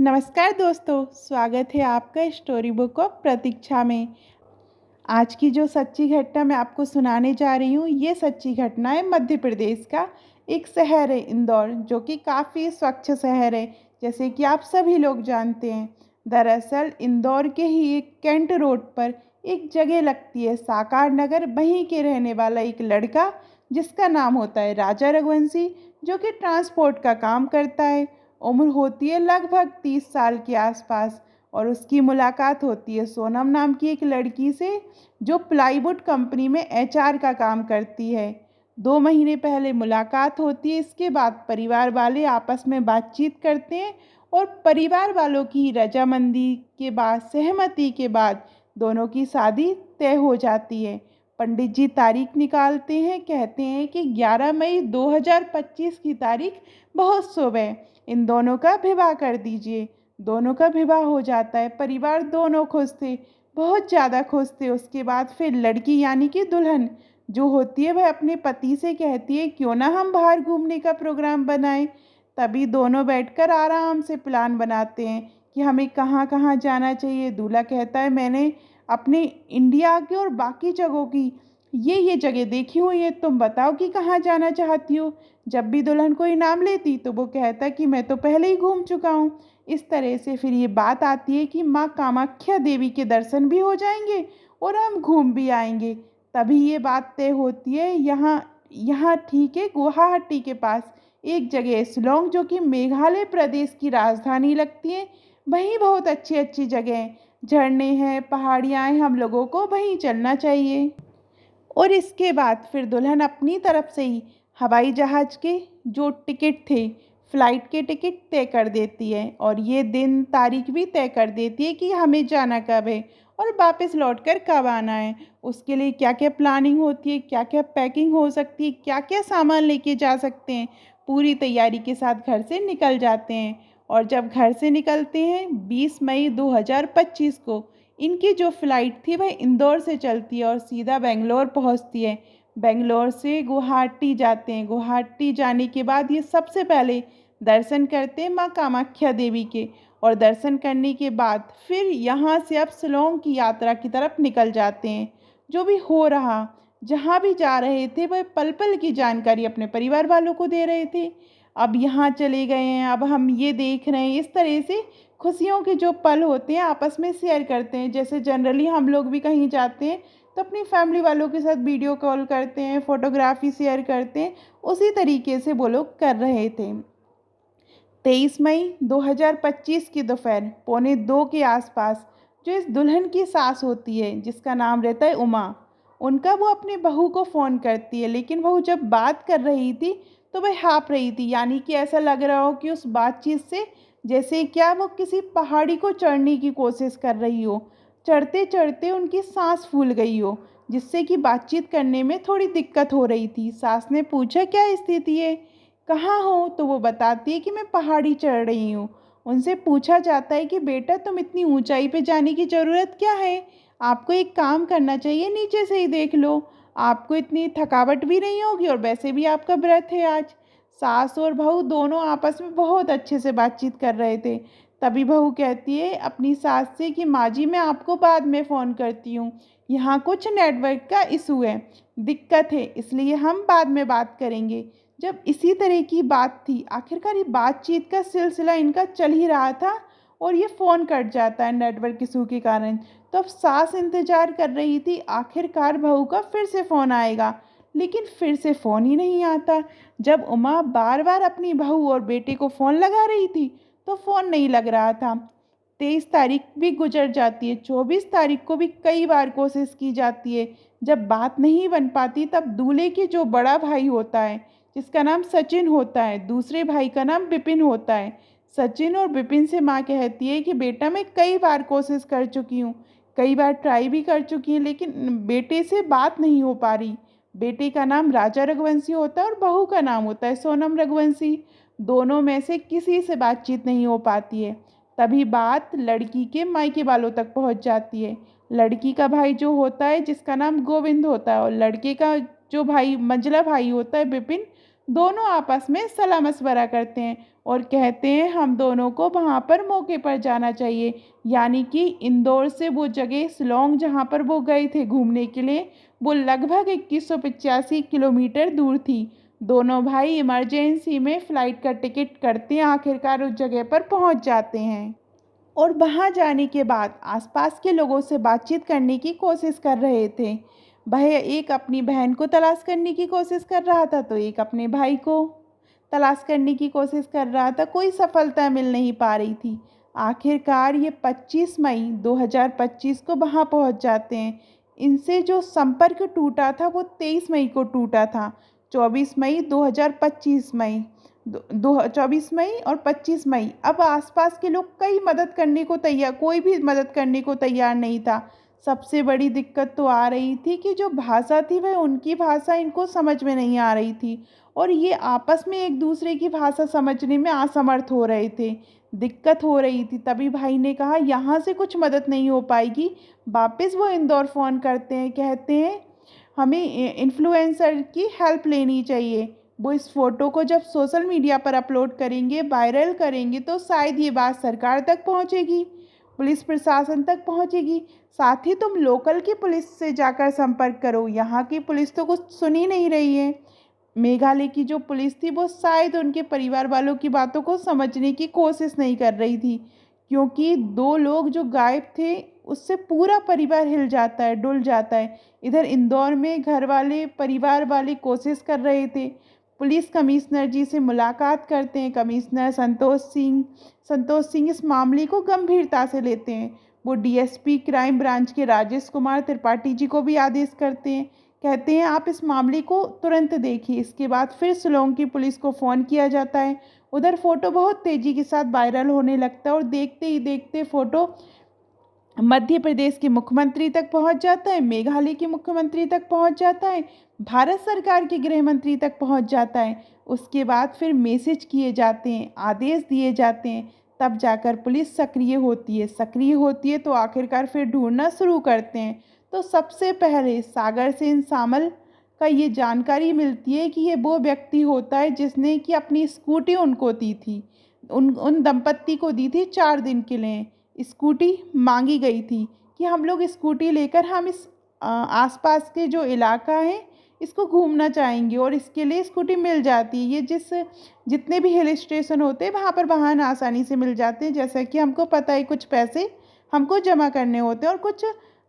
नमस्कार दोस्तों, स्वागत है आपका स्टोरी बुक ऑफ प्रतीक्षा में। आज की जो सच्ची घटना मैं आपको सुनाने जा रही हूँ, ये सच्ची घटना है मध्य प्रदेश का एक शहर है इंदौर, जो कि काफ़ी स्वच्छ शहर है, जैसे कि आप सभी लोग जानते हैं। दरअसल इंदौर के ही एक कैंट रोड पर एक जगह लगती है साकार नगर, वहीं के रहने वाला एक लड़का जिसका नाम होता है राजा रघुवंशी, जो कि ट्रांसपोर्ट का काम करता है। उम्र होती है लगभग 30 साल के आसपास, और उसकी मुलाकात होती है सोनम नाम की एक लड़की से, जो प्लाईवुड कंपनी में एचआर का काम करती है। 2 महीने पहले मुलाकात होती है। इसके बाद परिवार वाले आपस में बातचीत करते हैं, और परिवार वालों की रजामंदी के बाद, सहमति के बाद दोनों की शादी तय हो जाती है। पंडित जी तारीख निकालते हैं, कहते हैं कि 11 मई 2025 की तारीख बहुत शुभ है, इन दोनों का विवाह कर दीजिए। दोनों का विवाह हो जाता है। परिवार दोनों खुश थे, बहुत ज़्यादा खुश थे। उसके बाद फिर लड़की यानी कि दुल्हन जो होती है, वह अपने पति से कहती है क्यों ना हम बाहर घूमने का प्रोग्राम बनाएं। तभी दोनों बैठकर आराम से प्लान बनाते हैं कि हमें कहाँ कहाँ जाना चाहिए। दूल्हा कहता है मैंने अपने इंडिया के और बाकी जगहों की ये जगह देखी हुई है, तुम बताओ कि कहाँ जाना चाहती हो। जब भी दुल्हन कोई नाम लेती तो वो कहता कि मैं तो पहले ही घूम चुका हूँ। इस तरह से फिर ये बात आती है कि माँ कामाख्या देवी के दर्शन भी हो जाएंगे और हम घूम भी आएंगे। तभी ये बात तय होती है। यहाँ यहाँ ठीक है, गुवाहाटी के पास एक जगह है शिलोंग, जो कि मेघालय प्रदेश की राजधानी लगती है। वहीं बहुत अच्छी अच्छी जगह हैं, झरने हैं, पहाड़ियाँ हैं, हम लोगों को वहीं चलना चाहिए। और इसके बाद फिर दुल्हन अपनी तरफ से ही हवाई जहाज़ के जो टिकट थे, फ़्लाइट के टिकट तय कर देती है, और ये दिन तारीख भी तय कर देती है कि हमें जाना कब है और वापस लौटकर कब आना है। उसके लिए क्या क्या प्लानिंग होती है, क्या क्या पैकिंग हो सकती है, क्या क्या सामान लेके जा सकते हैं, पूरी तैयारी के साथ घर से निकल जाते हैं। और जब घर से निकलते हैं 20 मई 2025 को, इनकी जो फ़्लाइट थी वह इंदौर से चलती है और सीधा बेंगलोर पहुंचती है। बेंगलोर से गुवाहाटी जाते हैं। गुवाहाटी जाने के बाद ये सबसे पहले दर्शन करते हैं माँ कामाख्या देवी के, और दर्शन करने के बाद फिर यहाँ से अब शिलोंग की यात्रा की तरफ निकल जाते हैं। जो भी हो रहा, जहाँ भी जा रहे थे, वह पल पल की जानकारी अपने परिवार वालों को दे रहे थे। अब यहाँ चले गए हैं, अब हम ये देख रहे हैं। इस तरह से खुशियों के जो पल होते हैं आपस में शेयर करते हैं। जैसे जनरली हम लोग भी कहीं जाते हैं तो अपनी फैमिली वालों के साथ वीडियो कॉल करते हैं, फ़ोटोग्राफी शेयर करते हैं, उसी तरीके से वो लोग कर रहे थे। 23 मई 2025 की दोपहर 1:45 के आसपास जो इस दुल्हन की सास होती है, जिसका नाम रहता है उमा, उनका वो अपनी बहू को फ़ोन करती है। लेकिन बहू जब बात कर रही थी तो वह हाँफ रही थी, यानी कि ऐसा लग रहा हो कि उस बातचीत से जैसे क्या वो किसी पहाड़ी को चढ़ने की कोशिश कर रही हो। चढ़ते चढ़ते उनकी सांस फूल गई हो, जिससे कि बातचीत करने में थोड़ी दिक्कत हो रही थी। सास ने पूछा क्या स्थिति है, कहाँ हो, तो वो बताती है कि मैं पहाड़ी चढ़ रही हूँ। उनसे पूछा जाता है कि बेटा तुम इतनी ऊंचाई पे जाने की ज़रूरत क्या है, आपको एक काम करना चाहिए, नीचे से ही देख लो, आपको इतनी थकावट भी नहीं होगी और वैसे भी आपका व्रत है आज। सास और बहू दोनों आपस में बहुत अच्छे से बातचीत कर रहे थे। तभी बहू कहती है अपनी सास से कि माँ जी मैं आपको बाद में फ़ोन करती हूँ, यहाँ कुछ नेटवर्क का इशू है, दिक्कत है, इसलिए हम बाद में बात करेंगे। जब इसी तरह की बात थी, आखिरकार ये बातचीत का सिलसिला इनका चल ही रहा था और ये फ़ोन कट जाता है नेटवर्क इशू के कारण। तो अब सास इंतज़ार कर रही थी आखिरकार बहू का फिर से फ़ोन आएगा, लेकिन फिर से फ़ोन ही नहीं आता। जब उमा बार बार अपनी बहू और बेटे को फ़ोन लगा रही थी तो फ़ोन नहीं लग रहा था। 23 तारीख भी गुजर जाती है, 24 तारीख को भी कई बार कोशिश की जाती है। जब बात नहीं बन पाती तब दूल्हे के जो बड़ा भाई होता है, जिसका नाम सचिन होता है, दूसरे भाई का नाम विपिन होता है। सचिन और विपिन से माँ कहती है कि बेटा मैं कई बार कोशिश कर चुकी हूँ, कई बार ट्राई भी कर चुकी हैं, लेकिन बेटे से बात नहीं हो पा रही। बेटे का नाम राजा रघुवंशी होता है और बहू का नाम होता है सोनम रघुवंशी। दोनों में से किसी से बातचीत नहीं हो पाती है। तभी बात लड़की के मायके वालों तक पहुंच जाती है। लड़की का भाई जो होता है, जिसका नाम गोविंद होता है, और लड़के का जो भाई मंझला भाई होता है विपिन, दोनों आपस में सलाह मशवरा करते हैं और कहते हैं हम दोनों को वहाँ पर मौके पर जाना चाहिए। यानी कि इंदौर से वो जगह शिलांग जहाँ पर वो गए थे घूमने के लिए, वो लगभग 2185 किलोमीटर दूर थी। दोनों भाई इमरजेंसी में फ़्लाइट का टिकट करते हैं, आखिरकार उस जगह पर पहुँच जाते हैं। और वहाँ जाने के बाद आसपास के लोगों से बातचीत करने की कोशिश कर रहे थे। वह एक अपनी बहन को तलाश करने की कोशिश कर रहा था, तो एक अपने भाई को तलाश करने की कोशिश कर रहा था। कोई सफलता मिल नहीं पा रही थी। आखिरकार ये 25 मई 2025 को वहाँ पहुँच जाते हैं। इनसे जो संपर्क टूटा था वो 23 मई को टूटा था। 24 मई 2025 मई दो दो 24 मई और 25 मई। अब आसपास के लोग कोई भी मदद करने को तैयार नहीं था। सबसे बड़ी दिक्कत तो आ रही थी कि जो भाषा थी वह उनकी भाषा इनको समझ में नहीं आ रही थी, और ये आपस में एक दूसरे की भाषा समझने में असमर्थ हो रहे थे। दिक्कत हो रही थी। तभी भाई ने कहा यहाँ से कुछ मदद नहीं हो पाएगी। वापस वो इंदौर फ़ोन करते हैं, कहते हैं हमें इन्फ्लुएंसर की हेल्प लेनी चाहिए। वो इस फ़ोटो को जब सोशल मीडिया पर अपलोड करेंगे, वायरल करेंगे, तो शायद ये बात सरकार तक पहुंचेगी, पुलिस प्रशासन तक पहुंचेगी। साथ ही तुम लोकल की पुलिस से जाकर संपर्क करो। यहाँ की पुलिस तो कुछ सुन ही नहीं रही है। मेघालय की जो पुलिस थी वो शायद उनके परिवार वालों की बातों को समझने की कोशिश नहीं कर रही थी, क्योंकि दो लोग जो गायब थे उससे पूरा परिवार हिल जाता है, डुल जाता है। इधर इंदौर में घर वाले, परिवार वाले कोशिश कर रहे थे। पुलिस कमिश्नर जी से मुलाकात करते हैं। कमिश्नर संतोष सिंह इस मामले को गंभीरता से लेते हैं। वो डीएसपी क्राइम ब्रांच के राजेश कुमार त्रिपाठी जी को भी आदेश करते हैं। कहते हैं आप इस मामले को तुरंत देखिए। इसके बाद फिर शिलांग की पुलिस को फ़ोन किया जाता है। उधर फ़ोटो बहुत तेज़ी के साथ वायरल होने लगता है, और देखते ही देखते फ़ोटो मध्य प्रदेश के मुख्यमंत्री तक पहुंच जाता है, मेघालय के मुख्यमंत्री तक पहुंच जाता है, भारत सरकार के गृह मंत्री तक पहुंच जाता है। उसके बाद फिर मैसेज किए जाते हैं, आदेश दिए जाते हैं, तब जाकर पुलिस सक्रिय होती है। सक्रिय होती है तो आखिरकार फिर ढूंढना शुरू करते हैं। तो सबसे पहले सागर सेन सामल का ये जानकारी मिलती है कि ये वो व्यक्ति होता है जिसने कि अपनी स्कूटी उनको दी थी, उन दंपत्ति को दी थी 4 दिन के लिए। स्कूटी मांगी गई थी कि हम लोग स्कूटी लेकर हम इस आसपास के जो इलाका है इसको घूमना चाहेंगे, और इसके लिए स्कूटी मिल जाती है। ये जितने भी हिल स्टेशन होते हैं वहाँ पर वाहन आसानी से मिल जाते हैं। जैसा कि हमको पता है कुछ पैसे हमको जमा करने होते हैं और कुछ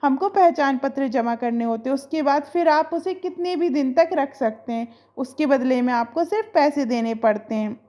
हमको पहचान पत्र जमा करने होते हैं। उसके बाद फिर आप उसे कितने भी दिन तक रख सकते हैं, उसके बदले में आपको सिर्फ पैसे देने पड़ते हैं।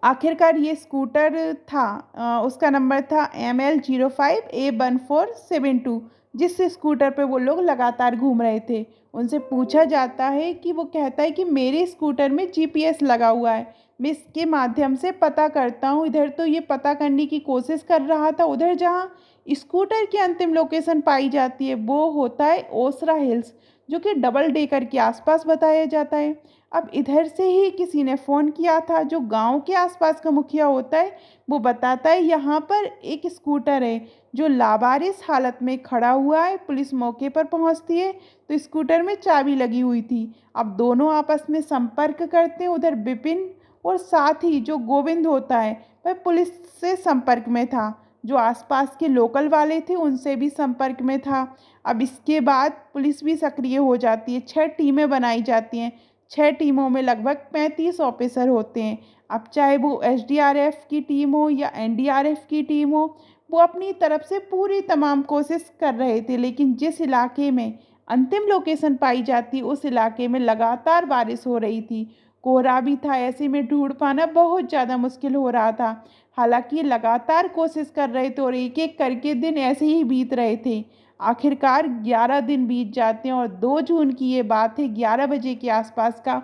आखिरकार ये स्कूटर था, उसका नंबर था ML05A1472, जिस स्कूटर पे वो लोग लगातार घूम रहे थे। उनसे पूछा जाता है कि वो कहता है कि मेरे स्कूटर में जीपीएस लगा हुआ है, मैं इसके माध्यम से पता करता हूँ। इधर तो ये पता करने की कोशिश कर रहा था। उधर जहाँ स्कूटर की अंतिम लोकेशन पाई जाती है वो होता है ओसरा हिल्स, जो कि डबल डेकर के आसपास बताया जाता है। अब इधर से ही किसी ने फ़ोन किया था। जो गांव के आसपास का मुखिया होता है वो बताता है यहाँ पर एक स्कूटर है जो लावारिस हालत में खड़ा हुआ है। पुलिस मौके पर पहुँचती है तो स्कूटर में चाबी लगी हुई थी। अब दोनों आपस में संपर्क करते हैं। उधर विपिन और साथ ही जो गोविंद होता है वह पुलिस से संपर्क में था। जो आसपास के लोकल वाले थे उनसे भी संपर्क में था। अब इसके बाद पुलिस भी सक्रिय हो जाती है। 6 टीमें बनाई जाती हैं। 6 टीमों में लगभग 35 ऑफिसर होते हैं। अब चाहे वो एसडीआरएफ की टीम हो या एनडीआरएफ की टीम हो, वो अपनी तरफ से पूरी तमाम कोशिश कर रहे थे। लेकिन जिस इलाके में अंतिम लोकेशन पाई जाती उस इलाके में लगातार बारिश हो रही थी, कोहरा भी था। ऐसे में ढूंढ पाना बहुत ज़्यादा मुश्किल हो रहा था। हालांकि ये लगातार कोशिश कर रहे थे और एक एक करके दिन ऐसे ही बीत रहे थे। आखिरकार 11 दिन बीत जाते हैं और 2 जून की ये बात है। 11 बजे के आसपास का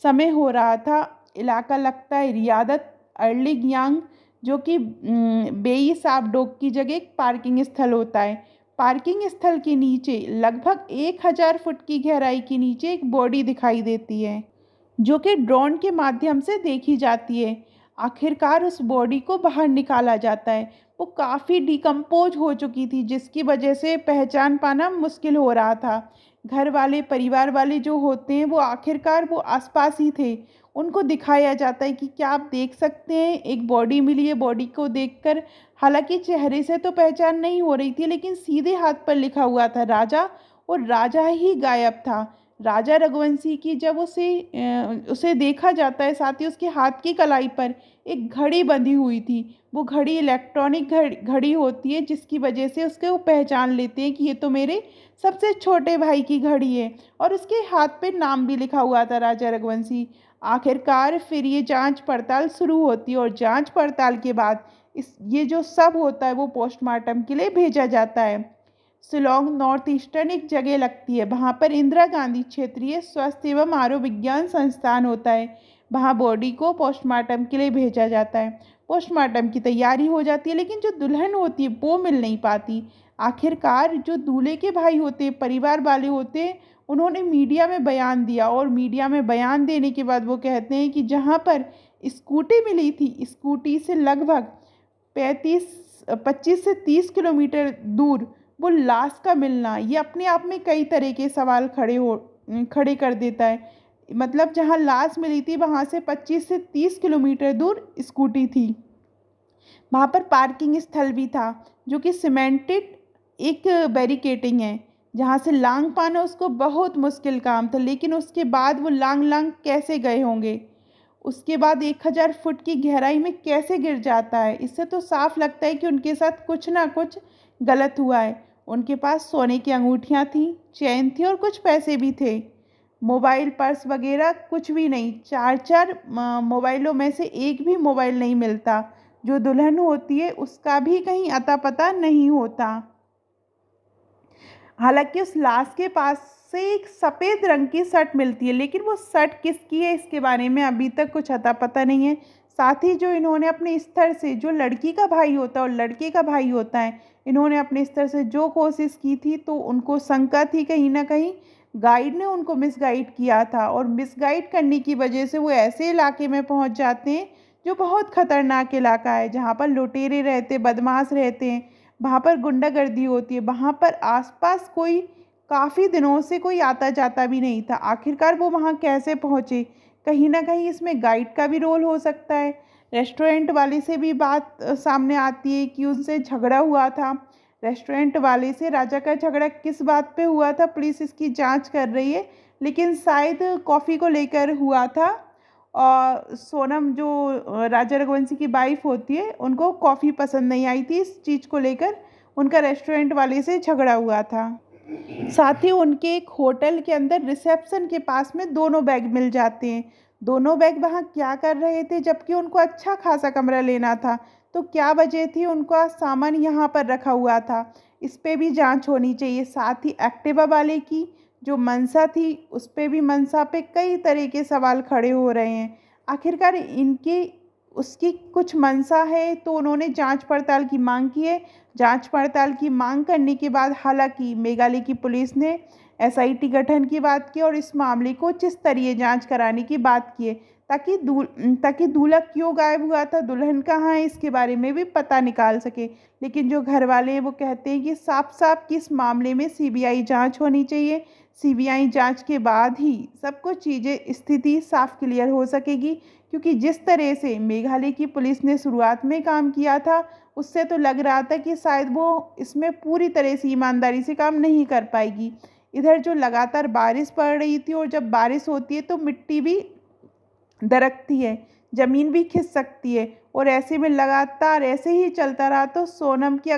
समय हो रहा था। इलाका लगता है रियादत अर्लिंग, जो कि बेई साबडोक की जगह एक पार्किंग स्थल होता है। पार्किंग स्थल के नीचे लगभग 1000 फुट की गहराई के नीचे एक बॉडी दिखाई देती है, जो कि ड्रोन के माध्यम से देखी जाती है। आखिरकार उस बॉडी को बाहर निकाला जाता है। वो काफ़ी डिकम्पोज़ हो चुकी थी, जिसकी वजह से पहचान पाना मुश्किल हो रहा था। घर वाले, परिवार वाले जो होते हैं, वो आखिरकार वो आस-पास ही थे। उनको दिखाया जाता है कि क्या आप देख सकते हैं, एक बॉडी मिली है, बॉडी को देखकर हालाँकि चेहरे से तो पहचान नहीं हो रही थी, लेकिन सीधे हाथ पर लिखा हुआ था राजा, और राजा ही गायब था। राजा रघुवंशी की जब उसे देखा जाता है, साथ ही उसके हाथ की कलाई पर एक घड़ी बंधी हुई थी। वो घड़ी इलेक्ट्रॉनिक घड़ी होती है, जिसकी वजह से उसके वो पहचान लेते हैं कि ये तो मेरे सबसे छोटे भाई की घड़ी है, और उसके हाथ पे नाम भी लिखा हुआ था राजा रघुवंशी। आखिरकार फिर ये जांच पड़ताल शुरू होती है, और जांच पड़ताल के बाद ये जो सब होता है वो पोस्टमार्टम के लिए भेजा जाता है। शिलांग नॉर्थ ईस्टर्न एक जगह लगती है, वहाँ पर इंदिरा गांधी क्षेत्रीय स्वास्थ्य एवं आरोग्य विज्ञान संस्थान होता है। वहाँ बॉडी को पोस्टमार्टम के लिए भेजा जाता है। पोस्टमार्टम की तैयारी हो जाती है, लेकिन जो दुल्हन होती है वो मिल नहीं पाती। आखिरकार जो दूल्हे के भाई होते हैं, परिवार वाले होते हैं, उन्होंने मीडिया में बयान दिया, और मीडिया में बयान देने के बाद वो कहते हैं कि जहाँ पर स्कूटी मिली थी, स्कूटी से लगभग 25 से 30 किलोमीटर दूर वो लाश का मिलना, ये अपने आप में कई तरह के सवाल खड़े कर देता है। मतलब जहाँ लाश मिली थी वहाँ से 25 से 30 किलोमीटर दूर स्कूटी थी। वहाँ पर पार्किंग स्थल भी था, जो कि सीमेंटेड एक बैरिकेटिंग है, जहाँ से लांग पाना उसको बहुत मुश्किल काम था। लेकिन उसके बाद वो लांग लांग कैसे गए होंगे, उसके बाद 1000 फुट की गहराई में कैसे गिर जाता है, इससे तो साफ लगता है कि उनके साथ कुछ ना कुछ गलत हुआ है। उनके पास सोने की अंगूठियाँ थीं, चेन थी, और कुछ पैसे भी थे। मोबाइल, पर्स वगैरह कुछ भी नहीं। 4-4 मोबाइलों में से एक भी मोबाइल नहीं मिलता। जो दुल्हन होती है उसका भी कहीं अता पता नहीं होता। हालांकि उस लाश के पास से एक सफ़ेद रंग की शर्ट मिलती है, लेकिन वो शर्ट किसकी है इसके बारे में अभी तक कुछ अता पता नहीं है। साथ ही जो इन्होंने अपने स्तर से, जो लड़की का भाई होता है और लड़के का भाई होता है, इन्होंने अपने स्तर से जो कोशिश की थी, तो उनको शंका थी कहीं ना कहीं गाइड ने उनको मिसगाइड किया था, और मिसगाइड करने की वजह से वो ऐसे इलाके में पहुंच जाते हैं जो बहुत ख़तरनाक इलाका है, जहाँ पर लुटेरे रहते, बदमाश रहते हैं, वहाँ पर गुंडागर्दी होती है, वहाँ पर आसपास कोई काफ़ी दिनों से कोई आता जाता भी नहीं था। आखिरकार वो वहाँ कैसे पहुँचे? कहीं ना कहीं इसमें गाइड का भी रोल हो सकता है। रेस्टोरेंट वाले से भी बात सामने आती है कि उनसे झगड़ा हुआ था। रेस्टोरेंट वाले से राजा का झगड़ा किस बात पे हुआ था, पुलिस इसकी जांच कर रही है, लेकिन शायद कॉफ़ी को लेकर हुआ था। और सोनम जो राजा रघुवंशी की वाइफ होती है, उनको कॉफ़ी पसंद नहीं आई थी, इस चीज़ को लेकर उनका रेस्टोरेंट वाले से झगड़ा हुआ था। साथ ही उनके एक होटल के अंदर रिसेप्शन के पास में दोनों बैग मिल जाते हैं। दोनों बैग वहाँ क्या कर रहे थे, जबकि उनको अच्छा खासा कमरा लेना था? तो क्या वजह थी उनका सामान यहाँ पर रखा हुआ था? इस पे भी जांच होनी चाहिए। साथ ही एक्टिवा वाले की जो मंशा थी, उस पे भी, मंशा पे कई तरह के सवाल खड़े हो रहे हैं। आखिरकार इनकी उसकी कुछ मंशा है, तो उन्होंने जांच पड़ताल की मांग की है। जांच पड़ताल की मांग करने के बाद हालांकि मेघालय की पुलिस ने एसआईटी गठन की बात की, और इस मामले को उच्च स्तरीय जांच कराने की बात की है, ताकि दूल्हा क्यों गायब हुआ था, दुल्हन कहाँ है, इसके बारे में भी पता निकाल सके। लेकिन जो घर वाले हैं वो कहते हैं कि साफ साफ कि इस मामले में सीबीआई जांच होनी चाहिए। सीबीआई जांच के बाद ही सब कुछ चीज़ें, स्थिति साफ क्लियर हो सकेगी। क्योंकि जिस तरह से मेघालय की पुलिस ने शुरुआत में काम किया था, उससे तो लग रहा था कि शायद वो इसमें पूरी तरह से ईमानदारी से काम नहीं कर पाएगी। इधर जो लगातार बारिश पड़ रही थी, और जब बारिश होती है तो मिट्टी भी दरकती है, ज़मीन भी खिसक सकती है, और ऐसे में लगातार ऐसे ही चलता रहा तो सोनम की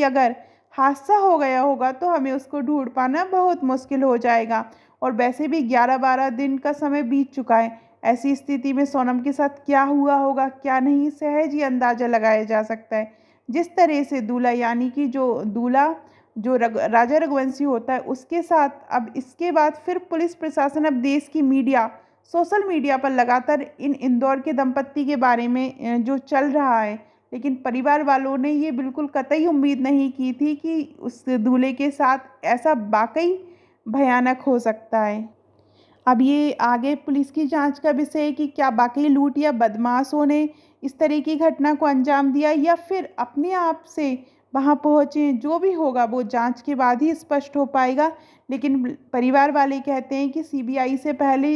अगर हादसा हो गया होगा तो हमें उसको ढूंढ पाना बहुत मुश्किल हो जाएगा। और वैसे भी 11-12 दिन का समय बीत चुका है। ऐसी स्थिति में सोनम के साथ क्या हुआ होगा, क्या नहीं, सहज ही अंदाज़ा लगाया जा सकता है। जिस तरह से दूल्हा, यानी कि जो राजा रघुवंशी होता है, उसके साथ अब इसके बाद फिर पुलिस प्रशासन, अब देश की मीडिया, सोशल मीडिया पर लगातार इन इंदौर के दंपत्ति के बारे में जो चल रहा है, लेकिन परिवार वालों ने ये बिल्कुल कतई उम्मीद नहीं की थी कि उस दूल्हे के साथ ऐसा वाकई भयानक हो सकता है। अब ये आगे पुलिस की जांच का विषय है कि क्या वाकई लूट या बदमाशों ने इस तरह की घटना को अंजाम दिया या फिर अपने आप से वहां पहुंचे। जो भी होगा वो जांच के बाद ही स्पष्ट हो पाएगा। लेकिन परिवार वाले कहते हैं कि सीबीआई से पहले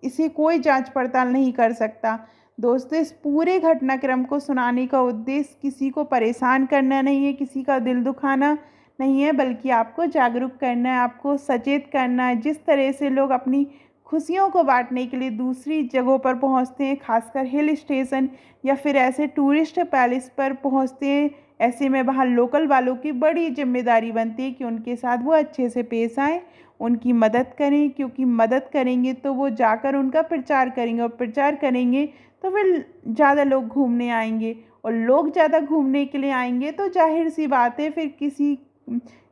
इसे कोई जांच पड़ताल नहीं कर सकता। दोस्तों, इस पूरे घटनाक्रम को सुनाने का उद्देश्य किसी को परेशान करना नहीं है, किसी का दिल दुखाना नहीं है, बल्कि आपको जागरूक करना है, आपको सचेत करना है। जिस तरह से लोग अपनी खुशियों को बांटने के लिए दूसरी जगहों पर पहुंचते हैं, खासकर हिल स्टेशन या फिर ऐसे टूरिस्ट पैलेस पर पहुंचते हैं, ऐसे में वहाँ लोकल वालों की बड़ी जिम्मेदारी बनती है कि उनके साथ वो अच्छे से पेश आएँ, उनकी मदद करें, क्योंकि मदद करेंगे तो वो जाकर उनका प्रचार करेंगे और प्रचार करेंगे तो फिर ज़्यादा लोग घूमने आएंगे और लोग ज़्यादा घूमने के लिए आएंगे तो जाहिर सी बात है फिर किसी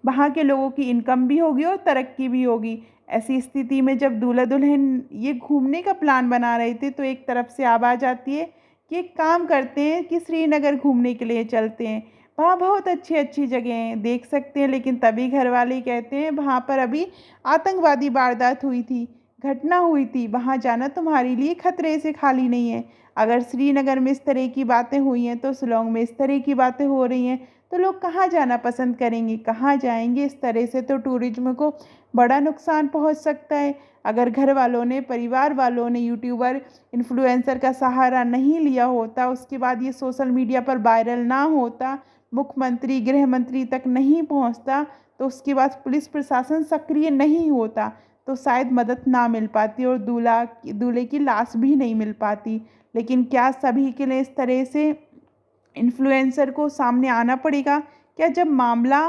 वहाँ के लोगों की इनकम भी होगी और तरक्की भी होगी। ऐसी स्थिति में जब दूल्हा दुल्हन ये घूमने का प्लान बना रहे थे तो एक तरफ से आवाज़ आती है कि एक काम करते हैं कि श्रीनगर घूमने के लिए चलते हैं, वहाँ बहुत अच्छी अच्छी जगह हैं, देख सकते हैं। लेकिन तभी घर वाले कहते हैं वहाँ पर अभी आतंकवादी वारदात हुई थी, घटना हुई थी, वहाँ जाना तुम्हारे लिए खतरे से खाली नहीं है। अगर श्रीनगर में इस तरह की बातें हुई हैं तो शिलोंग में इस तरह की बातें हो रही हैं, तो लोग कहाँ जाना पसंद करेंगे, कहाँ जाएंगे। इस तरह से तो टूरिज्म को बड़ा नुकसान पहुंच सकता है। अगर घर वालों ने, परिवार वालों ने यूट्यूबर, इन्फ्लुएंसर का सहारा नहीं लिया होता, उसके बाद ये सोशल मीडिया पर वायरल ना होता, मुख्यमंत्री, गृह मंत्री तक नहीं पहुंचता, तो उसके बाद पुलिस प्रशासन सक्रिय नहीं होता, तो शायद मदद ना मिल पाती और दूल्हे की लाश भी नहीं मिल पाती। लेकिन क्या सभी के लिए इस तरह से इन्फ्लुएंसर को सामने आना पड़ेगा? क्या जब मामला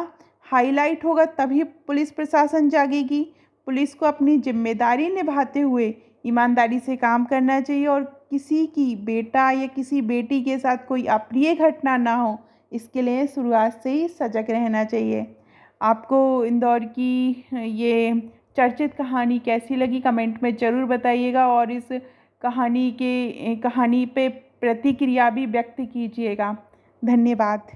हाईलाइट होगा तभी पुलिस प्रशासन जागेगी? पुलिस को अपनी जिम्मेदारी निभाते हुए ईमानदारी से काम करना चाहिए और किसी की बेटा या किसी बेटी के साथ कोई अप्रिय घटना ना हो, इसके लिए शुरुआत से ही सजग रहना चाहिए। आपको इंदौर की ये चर्चित कहानी कैसी लगी कमेंट में ज़रूर बताइएगा और इस कहानी पे प्रतिक्रिया भी व्यक्त कीजिएगा। धन्यवाद।